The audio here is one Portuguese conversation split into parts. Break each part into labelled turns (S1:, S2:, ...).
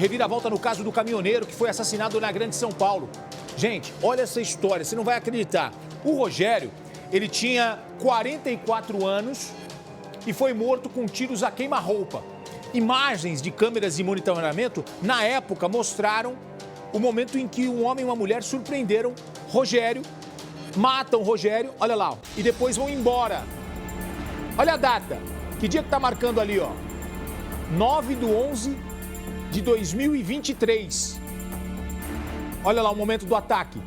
S1: Reviravolta no caso do caminhoneiro que foi assassinado na Grande São Paulo. Gente, olha essa história, você não vai acreditar. O Rogério, ele tinha 44 anos e foi morto com tiros a queima-roupa. Imagens de câmeras de monitoramento, na época, mostraram o momento em que um homem e uma mulher surpreenderam Rogério, matam Rogério, olha lá, e depois vão embora. Olha a data, que dia que tá marcando ali, ó? 9/11/2023. Olha lá o momento do ataque.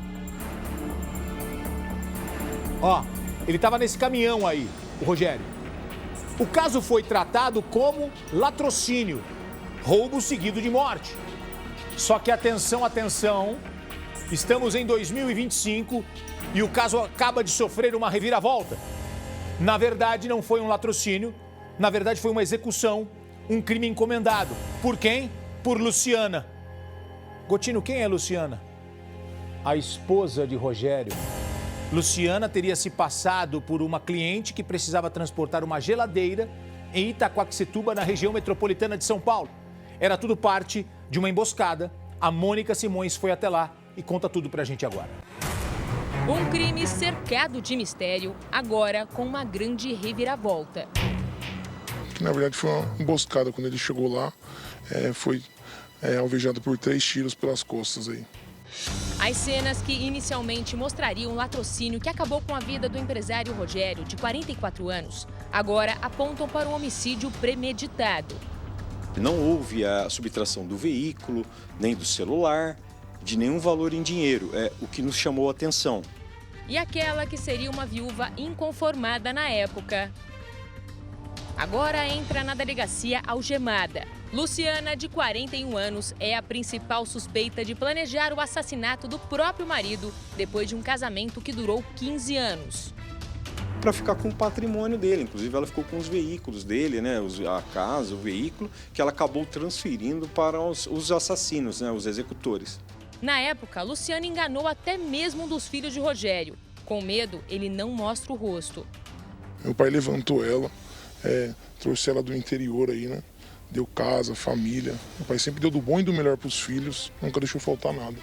S1: Ó, ele estava nesse caminhão aí, o Rogério. O caso foi tratado como latrocínio, roubo seguido de morte. Só que atenção, atenção, estamos em 2025 e o caso acaba de sofrer uma reviravolta. Na verdade, não foi um latrocínio, na verdade foi uma execução, um crime encomendado. Por quem? Por Luciana. Gotino, quem é Luciana? A esposa de Rogério. Luciana teria se passado por uma cliente que precisava transportar uma geladeira em Itaquaquecetuba, na região metropolitana de São Paulo. Era tudo parte de uma emboscada. A Mônica Simões foi até lá e conta tudo pra gente agora.
S2: Um crime cercado de mistério, agora com uma grande reviravolta.
S3: Na verdade foi uma emboscada. Quando ele chegou lá, foi alvejado por 3 tiros pelas costas aí.
S2: As cenas que inicialmente mostrariam um latrocínio que acabou com a vida do empresário Rogério, de 44 anos, agora apontam para um homicídio premeditado.
S4: Não houve a subtração do veículo, nem do celular, de nenhum valor em dinheiro, o que nos chamou a atenção.
S2: E aquela que seria uma viúva inconformada na época, agora entra na delegacia algemada. Luciana, de 41 anos, é a principal suspeita de planejar o assassinato do próprio marido depois de um casamento que durou 15 anos.
S4: Para ficar com o patrimônio dele, inclusive ela ficou com os veículos dele, né, a casa, o veículo, que ela acabou transferindo para os assassinos, né, os executores.
S2: Na época, Luciana enganou até mesmo um dos filhos de Rogério. Com medo, ele não mostra o rosto.
S3: Meu pai levantou ela, trouxe ela do interior aí, né? Deu casa, família. Meu pai sempre deu do bom e do melhor para os filhos, nunca deixou faltar nada.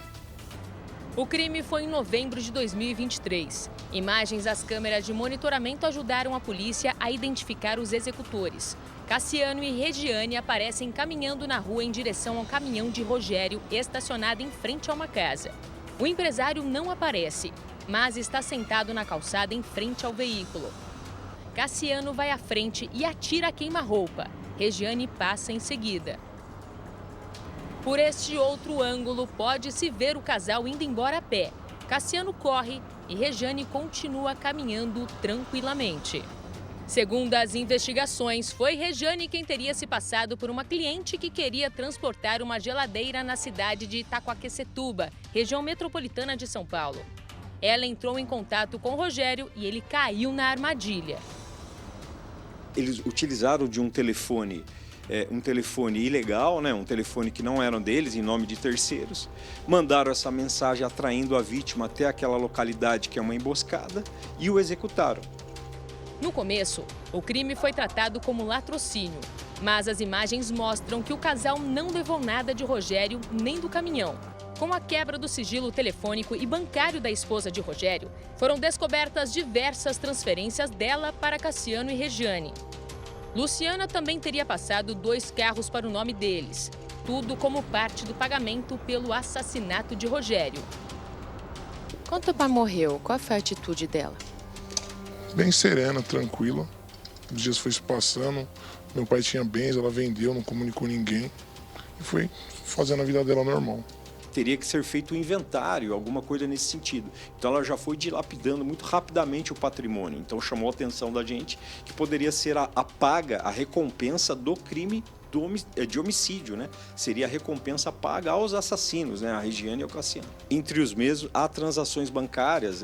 S2: O crime foi em novembro de 2023. Imagens das câmeras de monitoramento ajudaram a polícia a identificar os executores. Cassiano e Regiane aparecem caminhando na rua em direção ao caminhão de Rogério, estacionado em frente a uma casa. O empresário não aparece, mas está sentado na calçada em frente ao veículo. Cassiano vai à frente e atira a queima-roupa. Regiane passa em seguida. Por este outro ângulo, pode-se ver o casal indo embora a pé. Cassiano corre e Regiane continua caminhando tranquilamente. Segundo as investigações, foi Regiane quem teria se passado por uma cliente que queria transportar uma geladeira na cidade de Itaquaquecetuba, região metropolitana de São Paulo. Ela entrou em contato com Rogério e ele caiu na armadilha.
S4: Eles utilizaram de um telefone ilegal, né? Um telefone que não era deles, em nome de terceiros. Mandaram essa mensagem atraindo a vítima até aquela localidade que é uma emboscada e o executaram.
S2: No começo, o crime foi tratado como latrocínio, mas as imagens mostram que o casal não levou nada de Rogério nem do caminhão. Com a quebra do sigilo telefônico e bancário da esposa de Rogério, foram descobertas diversas transferências dela para Cassiano e Regiane. Luciana também teria passado 2 carros para o nome deles, tudo como parte do pagamento pelo assassinato de Rogério.
S5: Quando o pai morreu, qual foi a atitude dela?
S3: Bem serena, tranquila. Os dias foi se passando, meu pai tinha bens, ela vendeu, não comunicou ninguém e foi fazendo a vida dela normal.
S4: Teria que ser feito um inventário, alguma coisa nesse sentido. Então ela já foi dilapidando muito rapidamente o patrimônio. Então chamou a atenção da gente que poderia ser a paga, a recompensa do crime de homicídio, né? Seria a recompensa paga aos assassinos, né? A Regiane e o Cassiano. Entre os mesmos, há transações bancárias,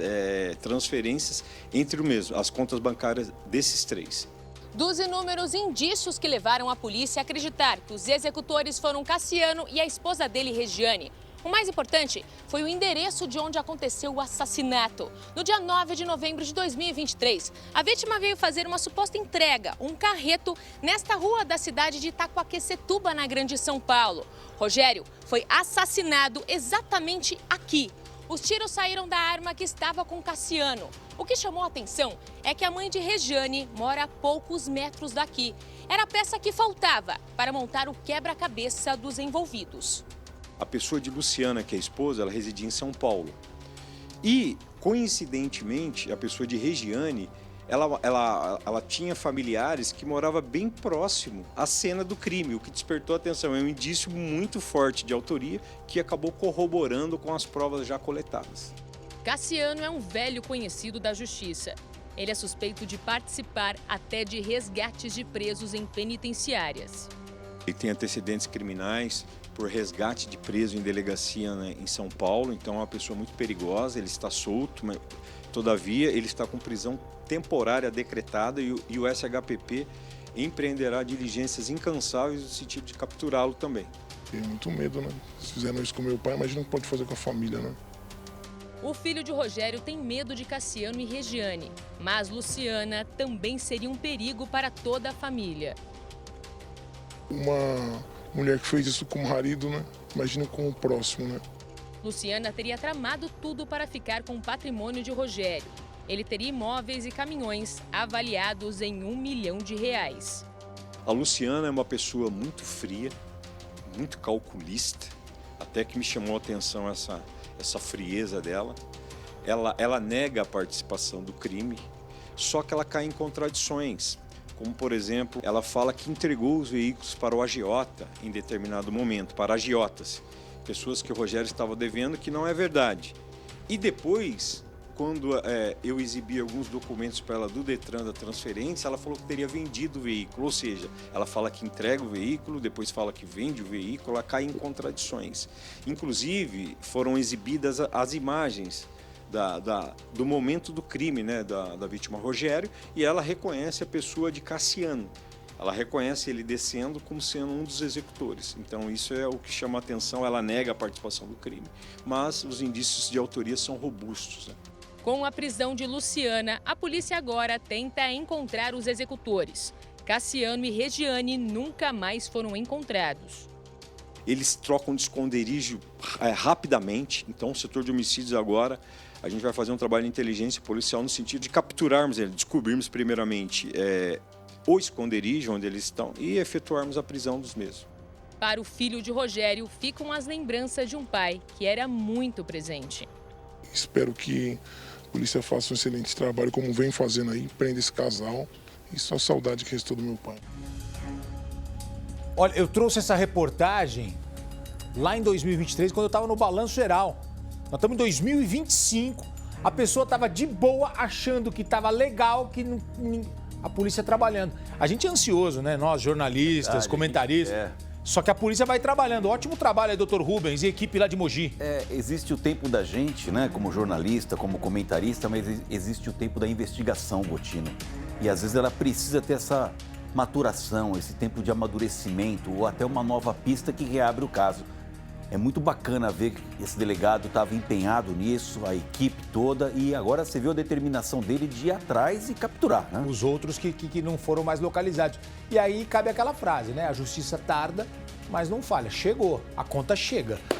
S4: transferências entre o mesmo, as contas bancárias desses 3.
S2: Dos inúmeros indícios que levaram a polícia a acreditar que os executores foram Cassiano e a esposa dele, Regiane, O mais importante foi o endereço de onde aconteceu o assassinato. No dia 9 de novembro de 2023, a vítima veio fazer uma suposta entrega, um carreto, nesta rua da cidade de Itaquaquecetuba, na Grande São Paulo. Rogério foi assassinado exatamente aqui. Os tiros saíram da arma que estava com Cassiano. O que chamou a atenção é que a mãe de Regiane mora a poucos metros daqui. Era a peça que faltava para montar o quebra-cabeça dos envolvidos.
S4: A pessoa de Luciana, que é a esposa, ela residia em São Paulo. E, coincidentemente, a pessoa de Regiane, ela tinha familiares que moravam bem próximo à cena do crime, o que despertou a atenção. É um indício muito forte de autoria que acabou corroborando com as provas já coletadas.
S2: Cassiano é um velho conhecido da justiça. Ele é suspeito de participar até de resgates de presos em penitenciárias.
S4: Ele tem antecedentes criminais por resgate de preso em delegacia, né, em São Paulo, então é uma pessoa muito perigosa, ele está solto, mas todavia ele está com prisão temporária decretada e o SHPP empreenderá diligências incansáveis no sentido de capturá-lo também.
S3: Tenho muito medo, né? Se fizeram isso com meu pai, imagina o que pode fazer com a família, né?
S2: O filho de Rogério tem medo de Cassiano e Regiane, mas Luciana também seria um perigo para toda a família.
S3: Uma mulher que fez isso com o marido, né? Imagina com o próximo, né?
S2: Luciana teria tramado tudo para ficar com o patrimônio de Rogério. Ele teria imóveis e caminhões avaliados em R$1 milhão.
S4: A Luciana é uma pessoa muito fria, muito calculista, até que me chamou a atenção essa frieza dela. Ela nega a participação do crime, só que ela cai em contradições. Como, por exemplo, ela fala que entregou os veículos para o agiota em determinado momento, para agiotas, pessoas que o Rogério estava devendo, que não é verdade. E depois, quando eu exibi alguns documentos para ela do Detran da transferência, ela falou que teria vendido o veículo, ou seja, ela fala que entrega o veículo, depois fala que vende o veículo, ela cai em contradições. Inclusive, foram exibidas as imagens do momento do crime, né, da vítima Rogério, e ela reconhece a pessoa de Cassiano. Ela reconhece ele descendo como sendo um dos executores. Então isso é o que chama a atenção, ela nega a participação do crime. Mas os indícios de autoria são robustos, né?
S2: Com a prisão de Luciana, a polícia agora tenta encontrar os executores. Cassiano e Regiane nunca mais foram encontrados.
S4: Eles trocam de esconderijo rapidamente, então o setor de homicídios agora, a gente vai fazer um trabalho de inteligência policial no sentido de capturarmos eles, descobrirmos primeiramente o esconderijo onde eles estão e efetuarmos a prisão dos mesmos.
S2: Para o filho de Rogério, ficam as lembranças de um pai que era muito presente.
S3: Espero que a polícia faça um excelente trabalho, como vem fazendo aí, prenda esse casal. E só saudade que restou do meu pai.
S1: Olha, eu trouxe essa reportagem lá em 2023, quando eu estava no Balanço Geral. Nós estamos em 2025, a pessoa estava de boa, achando que estava legal, que a polícia trabalhando. A gente é ansioso, né? Nós, jornalistas, comentaristas. Só que a polícia vai trabalhando. Ótimo trabalho aí, doutor Rubens e equipe lá de Mogi.
S6: Existe o tempo da gente, né? Como jornalista, como comentarista, mas existe o tempo da investigação, Bottino. E às vezes ela precisa ter essa maturação, esse tempo de amadurecimento ou até uma nova pista que reabre o caso. É muito bacana ver que esse delegado estava empenhado nisso, a equipe toda, e agora você viu a determinação dele de ir atrás e capturar, né?
S1: Os outros que não foram mais localizados. E aí cabe aquela frase, né? A justiça tarda, mas não falha. Chegou, a conta chega.